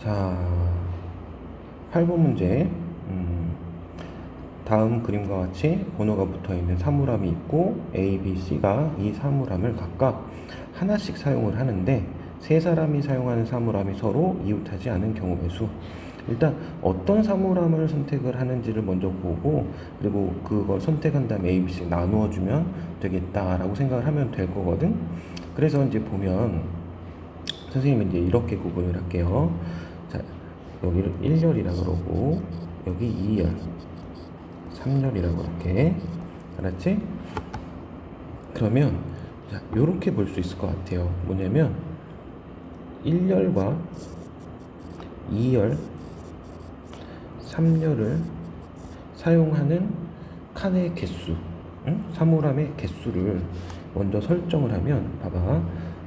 자, 8번 문제. 다음 그림과 같이 번호가 붙어 있는 사물함이 있고 A, B, C가 이 사물함을 각각 하나씩 사용을 하는데 세 사람이 사용하는 사물함이 서로 이웃하지 않은 경우의 수. 일단 어떤 사물함을 선택을 하는지를 먼저 보고, 그리고 그걸 선택한 다음에 A, B, C 나누어 주면 되겠다라고 생각을 하면 될 거거든. 그래서 이제 보면 선생님은 이제 이렇게 구분을 할게요. 자, 여기를 1열이라 그러고 여기 2열, 3열이라고 그렇게. 알았지? 그러면 자, 요렇게 볼 수 있을 것 같아요. 뭐냐면 1열과 2열, 3열을 사용하는 칸의 개수, 사물함의 개수를 먼저 설정을 하면, 봐봐,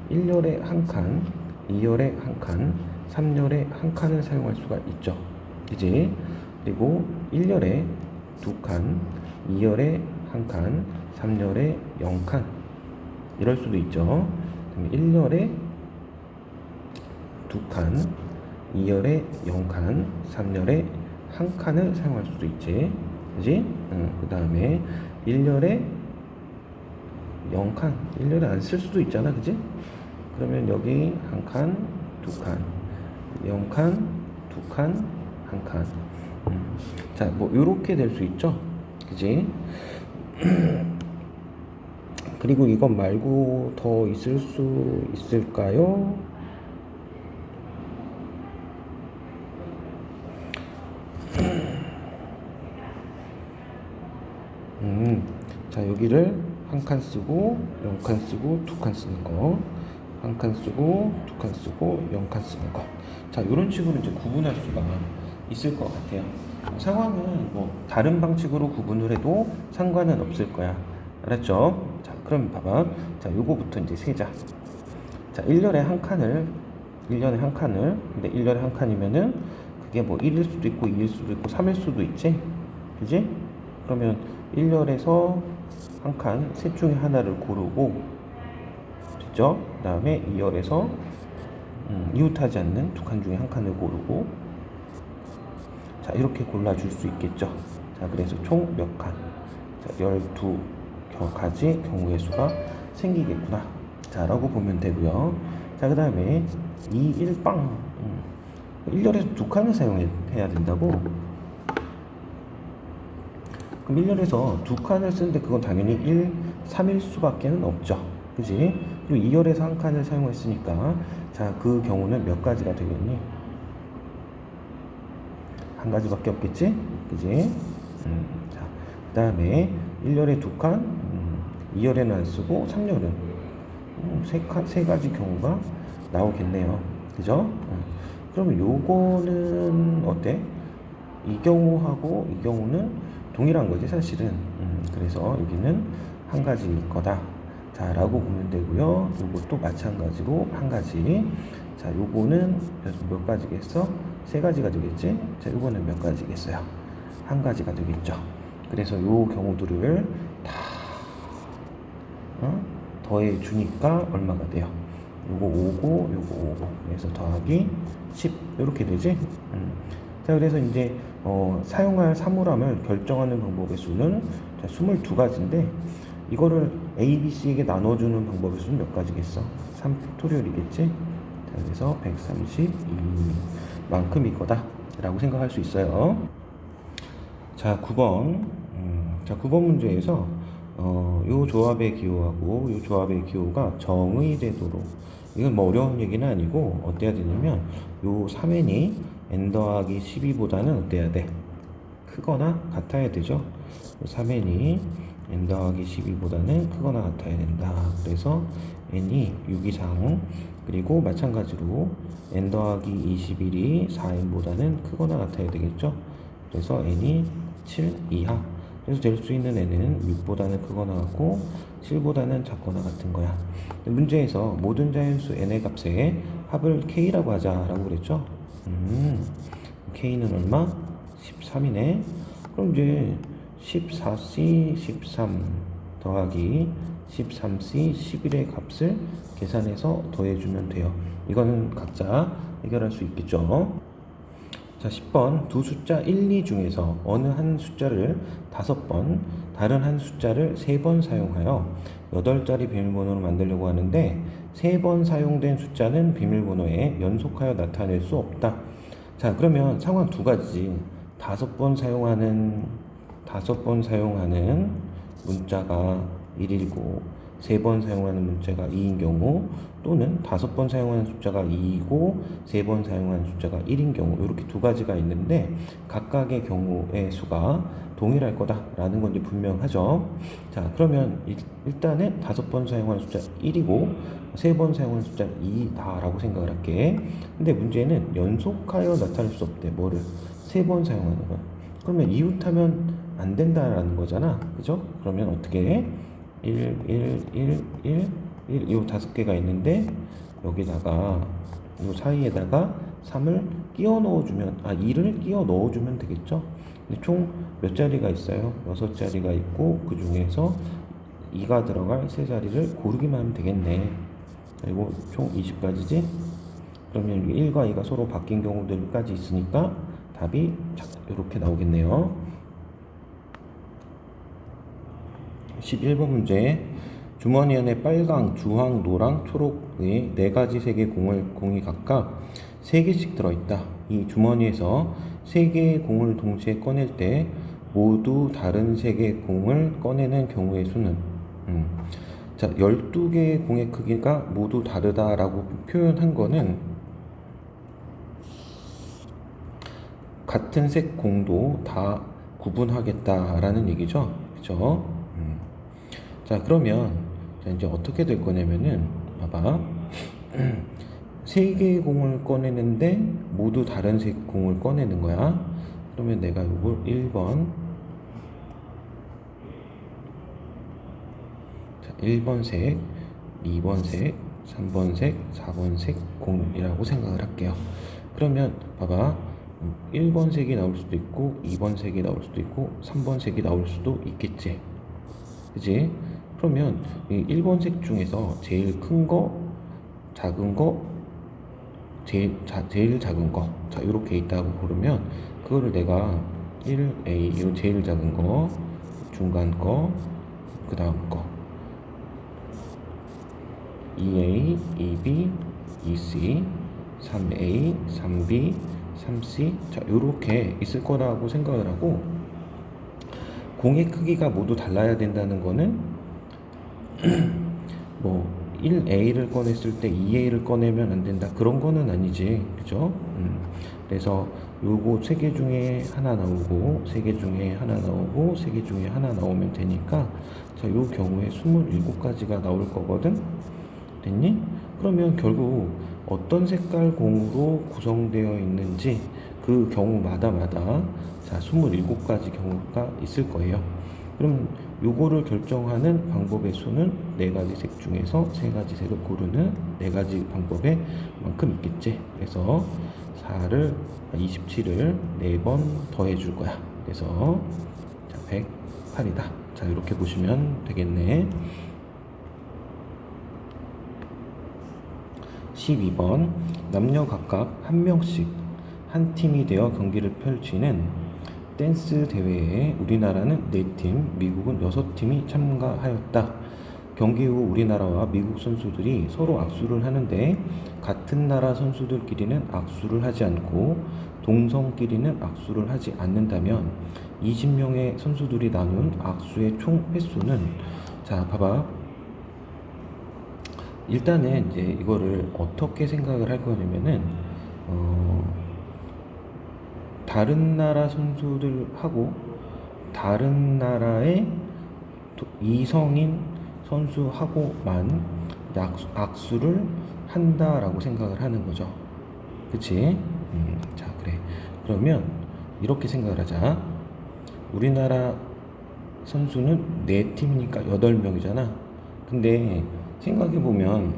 1열에 한 칸, 2열에 한 칸, 3열에 한 칸을 사용할 수가 있죠. 그지? 그리고 1열에 두 칸, 2열에 한 칸, 3열에 0칸, 이럴 수도 있죠. 1열에 두 칸, 2열에 0칸, 3열에 한 칸을 사용할 수도 있지. 그지? 그 다음에 1열에 0칸, 1열에 안 쓸 수도 있잖아. 그지? 그러면 여기 한 칸, 두 칸, 0칸, 두 칸, 한 칸. 자, 뭐 요렇게 될 수 있죠. 그지? 그리고 이것 말고 더 있을 수 있을까요? 자, 여기를 한 칸 쓰고 0칸 쓰고 두 칸 쓰는 거, 한 칸 쓰고 두 칸 쓰고 0칸 쓰는 거. 자, 이런 식으로 이제 구분할 수가 있을 것 같아요. 상황은 뭐 다른 방식으로 구분을 해도 상관은 없을 거야. 알았죠? 자, 그럼 봐봐. 자, 요거부터 이제 세자. 자, 1년에 한 칸을, 1년에 한 칸을, 근데 1년에 한 칸이면은 그게 뭐 1일 수도 있고 2일 수도 있고 3일 수도 있지? 그지? 그러면 1열에서 한 칸, 셋 중에 하나를 고르고, 됐죠? 그 다음에 2열에서 이웃하지 않는 두 칸 중에 한 칸을 고르고, 자, 이렇게 골라줄 수 있겠죠? 자, 그래서 총 몇 칸? 자, 12가지 경우의 수가 생기겠구나. 자, 라고 보면 되고요. 자, 그 다음에 2, 1빵. 1열에서 두 칸을 사용해야 된다고? 그럼 1열에서 두 칸을 쓰는데 그건 당연히 1, 3일 수밖에 없죠. 그지? 그리고 2열에서 한 칸을 사용했으니까, 자, 그 경우는 몇 가지가 되겠니? 한 가지밖에 없겠지? 그지? 자, 그 다음에 1열에 두 칸, 2열에는 안 쓰고 3열은 세 가지 경우가 나오겠네요. 그죠? 그러면 요거는 어때? 이 경우하고 이 경우는 동일한 거지 사실은. 그래서 여기는 한 가지일 거다. 자, 라고 보면 되고요. 요것도 마찬가지로 한 가지. 자, 요거는 몇 가지겠어? 세 가지가 되겠지? 자, 요거는 몇 가지겠어요? 한 가지가 되겠죠. 그래서 요 경우들을 다 더해 주니까 얼마가 돼요? 요거 5고 요거 5고, 그래서 더하기 10 이렇게 되지. 자, 그래서 이제 사용할 사물함을 결정하는 방법의 수는 22가지인데 이거를 A, B, C에게 나눠주는 방법의 수는 몇 가지겠어? 3팩토리얼이겠지? 자, 그래서 132만큼일 거다 라고 생각할 수 있어요. 자, 9번. 자, 9번 문제에서 요 조합의 기호하고 요 조합의 기호가 정의되도록, 이건 뭐 어려운 얘기는 아니고 어때야 되냐면 요 3n이 n 더하기 12보다는 어때야 돼? 크거나 같아야 되죠. 3n이 n 더하기 12보다는 크거나 같아야 된다. 그래서 n이 6 이상, 그리고 마찬가지로 n 더하기 21이 4n보다는 크거나 같아야 되겠죠. 그래서 n이 7 이하. 그래서 될 수 있는 n은 6보다는 크거나 같고 7보다는 작거나 같은 거야. 문제에서 모든 자연수 n의 값의 합을 k라고 하자라고 그랬죠. k는 얼마? 13이네. 그럼 이제 14c 13 더하기 13c 11의 값을 계산해서 더해주면 돼요. 이거는 각자 해결할 수 있겠죠. 자, 10번 두 숫자 1, 2 중에서 어느 한 숫자를 5번, 다른 한 숫자를 3번 사용하여 8자리 비밀번호를 만들려고 하는데 3번 사용된 숫자는 비밀번호에 연속하여 나타낼 수 없다. 자, 그러면 상황 두 가지지. 5번 사용하는 문자가 1이고 3번 사용하는 문자가 2인 경우, 또는 5번 사용하는 숫자가 2이고 3번 사용하는 숫자가 1인 경우, 이렇게 두 가지가 있는데 각각의 경우의 수가 동일할 거다라는 건지 분명하죠. 자, 그러면 일단은 5번 사용하는 숫자 1이고 3번 사용하는 숫자 2다라고 생각을 할게. 근데 문제는 연속하여 나타낼 수 없대. 뭐를? 3번 사용하는 건. 그러면 이웃하면 안 된다라는 거잖아. 그죠? 그러면 어떻게 해? 1, 1, 1, 1, 1, 이 5개가 있는데 여기다가 이 사이에다가 3을 끼워 넣어주면, 2를 끼워 넣어주면 되겠죠. 근데 총 몇 자리가 있어요? 6자리가 있고 그 중에서 2가 들어갈 3자리를 고르기만 하면 되겠네. 그리고 총 20가지지? 그러면 1과 2가 서로 바뀐 경우들까지 있으니까 답이 이렇게 나오겠네요. 11번 문제. 주머니 안에 빨강, 주황, 노랑, 초록의 4가지 색의 공이 각각 3개씩 들어있다. 이 주머니에서 3개의 공을 동시에 꺼낼 때 모두 다른 색의 공을 꺼내는 경우의 수는? 자, 12개의 공의 크기가 모두 다르다라고 표현한 거는 같은 색 공도 다 구분하겠다라는 얘기죠. 그죠? 자, 그러면 이제 어떻게 될 거냐면은, 봐봐. 3개의 공을 꺼내는데 모두 다른 색 공을 꺼내는 거야. 그러면 내가 이걸 1번, 자, 1번 색, 2번 색, 3번 색, 4번 색 공이라고 생각을 할게요. 그러면 봐봐. 1번 색이 나올 수도 있고 2번 색이 나올 수도 있고 3번 색이 나올 수도 있겠지. 그치? 그러면 이 1번 색 중에서 제일 큰 거, 작은 거, 제일 작은 거, 자, 이렇게 있다고 고르면 그거를 내가 1A, 이 제일 작은 거, 중간 거, 그 다음 거, 2A, 2B, 2C, 3A, 3B, 3C, 자, 요렇게 있을 거라고 생각을 하고, 공의 크기가 모두 달라야 된다는 거는 뭐 1A를 꺼냈을 때 2A를 꺼내면 안 된다, 그런 거는 아니지. 그죠? 그래서 요거 3개 중에 하나 나오고 3개 중에 하나 나오고 3개 중에 하나 나오면 되니까, 자, 요 경우에 27가지가 나올 거거든. 됐니? 그러면 결국 어떤 색깔 공으로 구성되어 있는지 그 경우마다 자, 27가지 경우가 있을 거예요. 그럼 요거를 결정하는 방법의 수는 4가지 색 중에서 3가지 색을 고르는 4가지 방법에 만큼 있겠지. 그래서 27을 4번 더해 줄 거야. 그래서 자, 108이다. 자, 이렇게 보시면 되겠네. 12번. 남녀 각각 한 명씩 한 팀이 되어 경기를 펼치는 댄스 대회에 우리나라는 4팀, 미국은 6팀이 참가하였다. 경기 후 우리나라와 미국 선수들이 서로 악수를 하는데 같은 나라 선수들끼리는 악수를 하지 않고 동성끼리는 악수를 하지 않는다면 20명의 선수들이 나눈 악수의 총 횟수는? 자, 봐봐. 일단은 이제 이거를 어떻게 생각을 할 거냐면은, 다른 나라 선수들하고 다른 나라의 이성인 선수하고만 악수를 한다라고 생각을 하는 거죠. 그치? 자, 그래. 그러면 이렇게 생각을 하자. 우리나라 선수는 4팀이니까 8명이잖아. 근데 생각해보면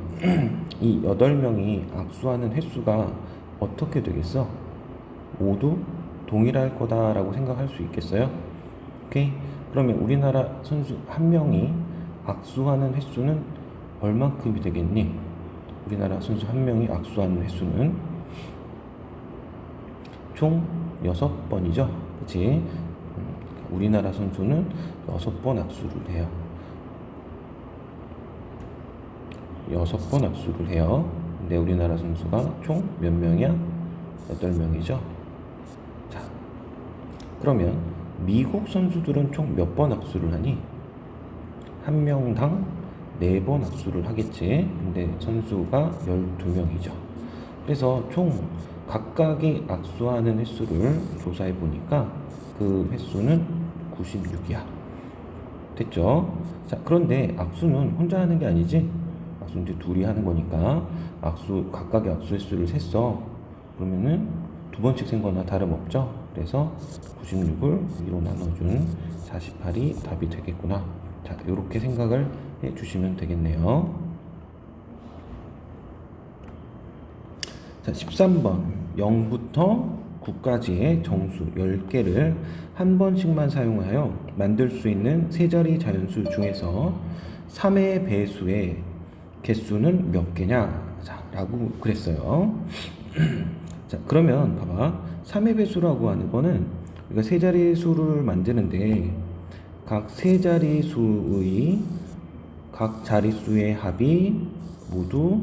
이 8명이 악수하는 횟수가 어떻게 되겠어? 모두 동일할 거다라고 생각할 수 있겠어요? 오케이? 그러면 우리나라 선수 한 명이 악수하는 횟수는 얼만큼이 되겠니? 우리나라 선수 한 명이 악수한 횟수는 총 6번이죠. 그치? 우리나라 선수는 6번 악수를 해요. 6번 악수를 해요. 근데 우리나라 선수가 총 몇 명이야? 8명이죠. 자, 그러면 미국 선수들은 총 몇 번 악수를 하니? 한 명당 4번 악수를 하겠지. 근데 선수가 12명이죠. 그래서 총 각각이 악수하는 횟수를 조사해 보니까 그 횟수는 96이야. 됐죠? 자, 그런데 악수는 혼자 하는 게 아니지. 악수는 이제 둘이 하는 거니까 각각의 악수 횟수를 셌어. 그러면은 2번씩 센 거나 다름없죠. 그래서 96을 2로 나눠준 48이 답이 되겠구나. 자, 이렇게 생각을 해 주시면 되겠네요. 자, 13번 0부터 9까지의 정수 10개를 한 번씩만 사용하여 만들 수 있는 세 자리 자연수 중에서 3의 배수의 개수는 몇 개냐? 자, 라고 그랬어요. 자, 그러면 봐봐. 3의 배수라고 하는 거는 우리가 세 자리 수를 만드는데 각 세 자리 수의 각 자릿수의 합이 모두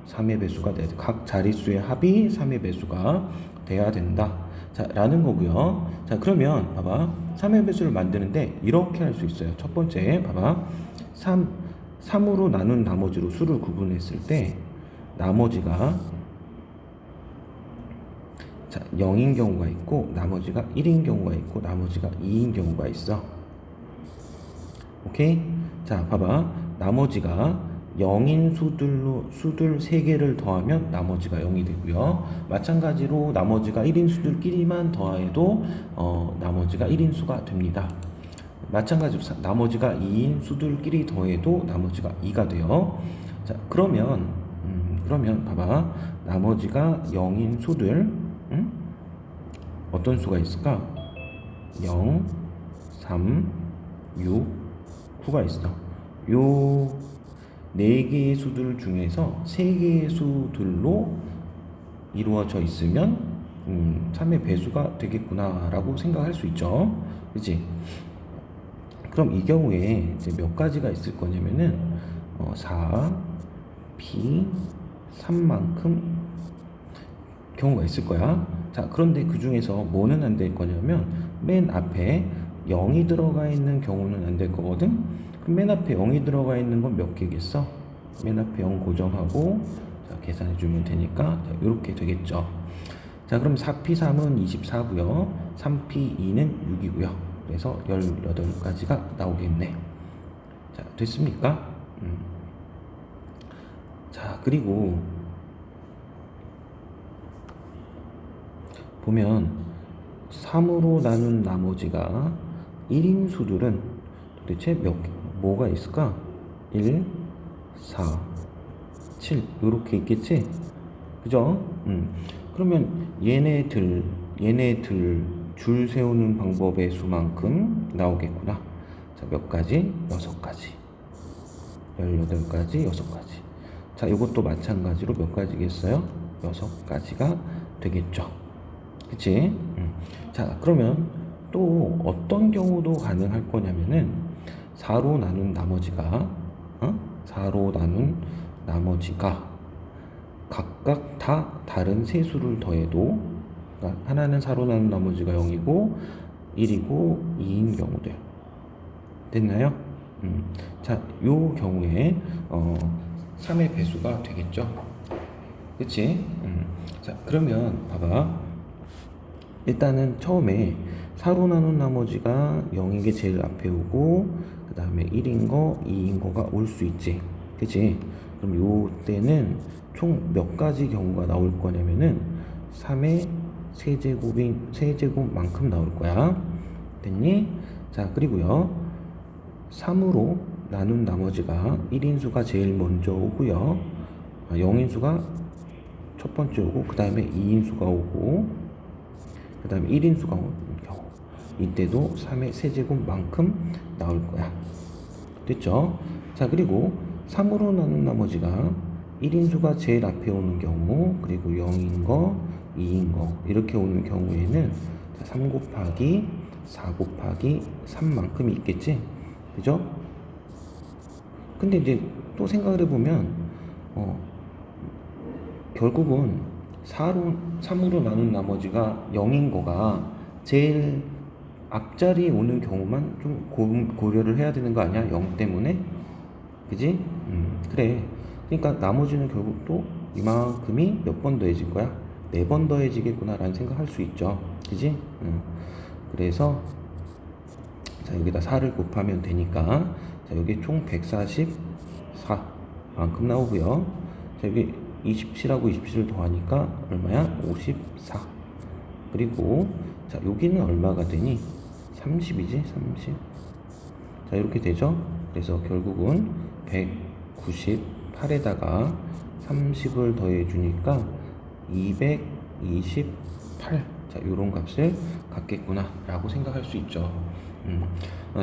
3의 배수가 돼야 돼. 각 자릿수의 합이 3의 배수가 돼야 된다. 자, 라는 거고요. 자, 그러면 봐봐. 3의 배수를 만드는데 이렇게 할 수 있어요. 첫 번째, 봐봐. 3으로 나눈 나머지로 수를 구분했을 때 나머지가 자, 0인 경우가 있고 나머지가 1인 경우가 있고 나머지가 2인 경우가 있어. 오케이? 자, 봐봐. 나머지가 0인 수들 3개를 더하면 나머지가 0이 되고요. 마찬가지로 나머지가 1인 수들끼리만 더해도 나머지가 1인 수가 됩니다. 마찬가지로 나머지가 2인 수들끼리 더해도 나머지가 2가 돼요. 자, 그러면 봐봐. 나머지가 0인 수들 어떤 수가 있을까? 0, 3, 6, 9가 있어. 요 4개의 수들 중에서 3개의 수들로 이루어져 있으면 3의 배수가 되겠구나 라고 생각할 수 있죠. 그치? 그럼 이 경우에 이제 몇 가지가 있을 거냐면은 4, P, 3만큼 경우가 있을 거야. 자, 그런데 그 중에서 뭐는 안 될 거냐면 맨 앞에 0이 들어가 있는 경우는 안 될 거거든. 그럼 맨 앞에 0이 들어가 있는 건 몇 개겠어? 맨 앞에 0 고정하고 자, 계산해 주면 되니까 자, 이렇게 되겠죠. 자, 그럼 4P3은 24고요. 3P2는 6이고요. 그래서 18가지가 나오겠네. 자, 됐습니까? 자, 그리고 보면 3으로 나눈 나머지가 1인 수들은 도대체 뭐가 있을까? 1, 4, 7 이렇게 있겠지? 그죠? 그러면 얘네들 줄 세우는 방법의 수만큼 나오겠구나. 자, 몇 가지? 6가지. 18가지, 6가지. 자, 이것도 마찬가지로 몇 가지겠어요? 6가지가 되겠죠. 그치? 자, 그러면 또 어떤 경우도 가능할 거냐면은 4로 나눈 나머지가 4로 나눈 나머지가 각각 다 다른 세 수를 더해도 그러니까 하나는 4로 나눈 나머지가 0이고 1이고 2인 경우들 됐나요? 자, 요 경우에 3의 배수가 되겠죠. 그치? 자, 그러면 봐봐. 일단은 처음에 4로 나눈 나머지가 0인 게 제일 앞에 오고 그 다음에 1인 거, 2인 거가 올 수 있지. 그치? 그럼 요 때는 총 몇 가지 경우가 나올 거냐면은 3의 세제곱만큼 나올 거야. 됐니? 자, 그리고요 3으로 나눈 나머지가 1인수가 제일 먼저 오고요 0인수가 첫 번째 오고 그 다음에 2인수가 오고 그 다음에 1인수가 오는 경우 이때도 3의 세제곱만큼 나올 거야. 됐죠? 자, 그리고 3으로 나눈 나머지가 1인수가 제일 앞에 오는 경우, 그리고 0인 거, 2인 거 이렇게 오는 경우에는 3 곱하기 4 곱하기 3만큼이 있겠지? 그죠? 근데 이제 또 생각을 해보면 결국은 3으로 나눈 나머지가 0인 거가 제일 앞자리에 오는 경우만 좀 고려를 해야 되는 거 아니야? 0 때문에? 그지? 그래. 그러니까 나머지는 결국 또 이만큼이 몇 번 더해질 거야? 4번 더해지겠구나 라는 생각할 수 있죠. 그지? 그래서 자 여기다 4를 곱하면 되니까 자 여기 총 144만큼 나오고요. 자 여기 27하고 27을 더하니까 얼마야? 54. 그리고 자 여기는 얼마가 되니? 30이지? 30. 자 이렇게 되죠. 그래서 결국은 198에다가 30을 더해 주니까 228. 자 요런 값을 갖겠구나 라고 생각할 수 있죠.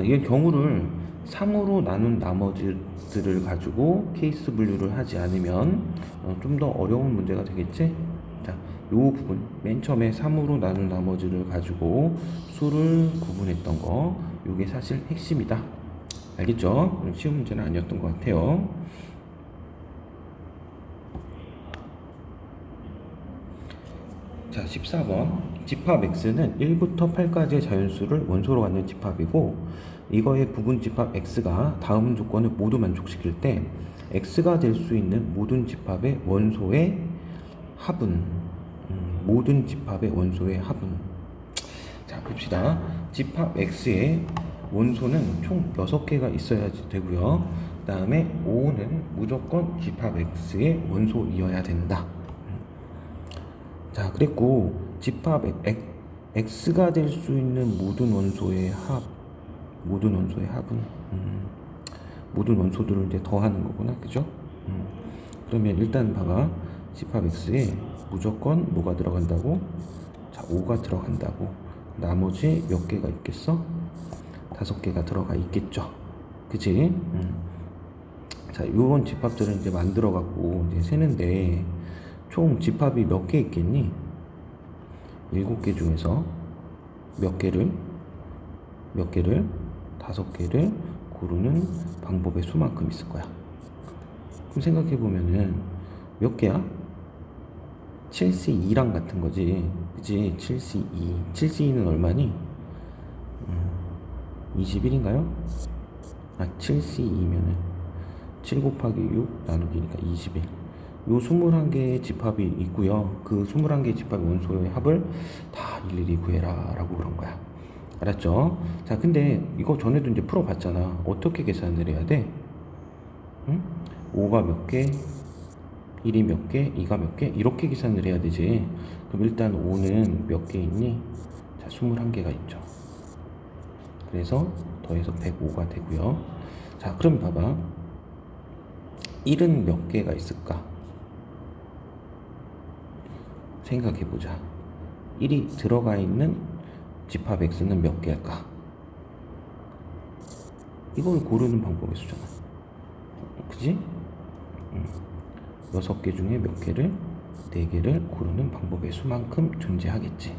이게 경우를 3으로 나눈 나머지들을 가지고 케이스 분류를 하지 않으면 좀 더 어려운 문제가 되겠지? 자, 요 부분 맨 처음에 3으로 나눈 나머지를 가지고 수를 구분했던 거 요게 사실 핵심이다. 알겠죠? 쉬운 문제는 아니었던 것 같아요. 자, 14번 집합 x는 1부터 8까지의 자연수를 원소로 갖는 집합이고 이거의 부분 집합 x가 다음 조건을 모두 만족시킬 때 x가 될 수 있는 모든 집합의 원소의 합은 모든 집합의 원소의 합은 자 봅시다. 집합 x의 원소는 총 6개가 있어야 되고요. 그 다음에 5는 무조건 집합 x의 원소이어야 된다. 자 그랬고 집합 x가 될 수 있는 모든 원소의 합은 모든 원소들을 이제 더하는 거구나. 그죠? 그러면 일단 봐봐. 집합 x에 무조건 뭐가 들어간다고? 자 5가 들어간다고. 나머지 몇 개가 있겠어? 5개가 들어가 있겠죠. 그치? 자 요런 집합들은 이제 만들어 갖고 이제 세는데 총 집합이 몇 개 있겠니? 7개 중에서 몇 개를 5개를 고르는 방법의 수만큼 있을 거야. 그럼 생각해 보면은 몇 개야? 7C2랑 같은 거지. 그치? 7C2. 7C2는 얼마니? 21인가요? 7C2면은 7 곱하기 6 나누기니까 21. 요 21개의 집합이 있고요. 그 21개의 집합의 원소의 합을 다 일일이 구해라 라고 그런 거야. 알았죠? 자 근데 이거 전에도 이제 풀어봤잖아. 어떻게 계산을 해야 돼? 5가 몇 개, 1이 몇 개, 2가 몇 개 이렇게 계산을 해야 되지. 그럼 일단 5는 몇 개 있니? 자 21개가 있죠. 그래서 더해서 105가 되고요. 자 그럼 봐봐. 1은 몇 개가 있을까? 생각해보자. 1이 들어가 있는 집합 x는 몇 개일까? 이걸 고르는 방법의 수잖아. 그지? 6개 중에 몇 개를 4개를 고르는 방법의 수만큼 존재하겠지.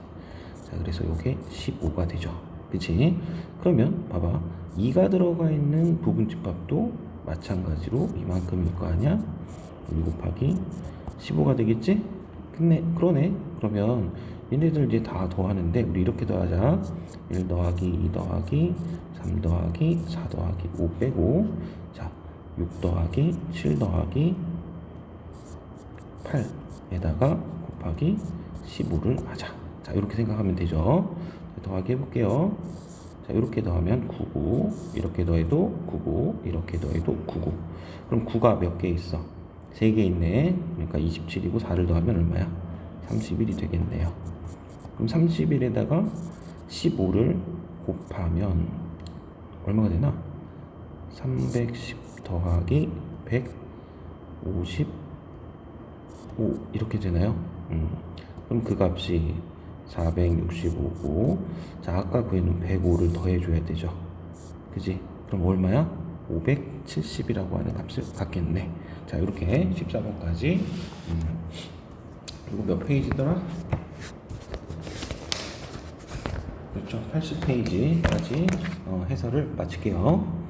자 그래서 이게 15가 되죠. 그치? 그러면 봐봐. 2가 들어가 있는 부분 집합도 마찬가지로 이만큼일 거 아니야? 2 곱하기 15가 되겠지? 그러네. 그러면 얘네들 이제 다 더하는데 우리 이렇게 더하자. 1 더하기 2 더하기 3 더하기 4 더하기 5 빼고 자 6 더하기 7 더하기 8에다가 곱하기 15를 하자. 자 이렇게 생각하면 되죠. 더하기 해볼게요. 자 이렇게 더하면 9고 이렇게 더해도 9고 이렇게 더해도 9고 그럼 9가 몇 개 있어? 3개 있네. 그러니까 27이고 4를 더하면 얼마야? 31이 되겠네요. 그럼 31에다가 15를 곱하면 얼마가 되나? 310 더하기 155 이렇게 되나요? 그럼 그 값이 465고 자 아까 구해놓은 105를 더해줘야 되죠. 그지? 그럼 얼마야? 570이라고 하는 값을 갖겠네. 자, 이렇게 14번까지. 그리고 몇 페이지더라? 그렇죠. 80페이지까지 해설을 마칠게요.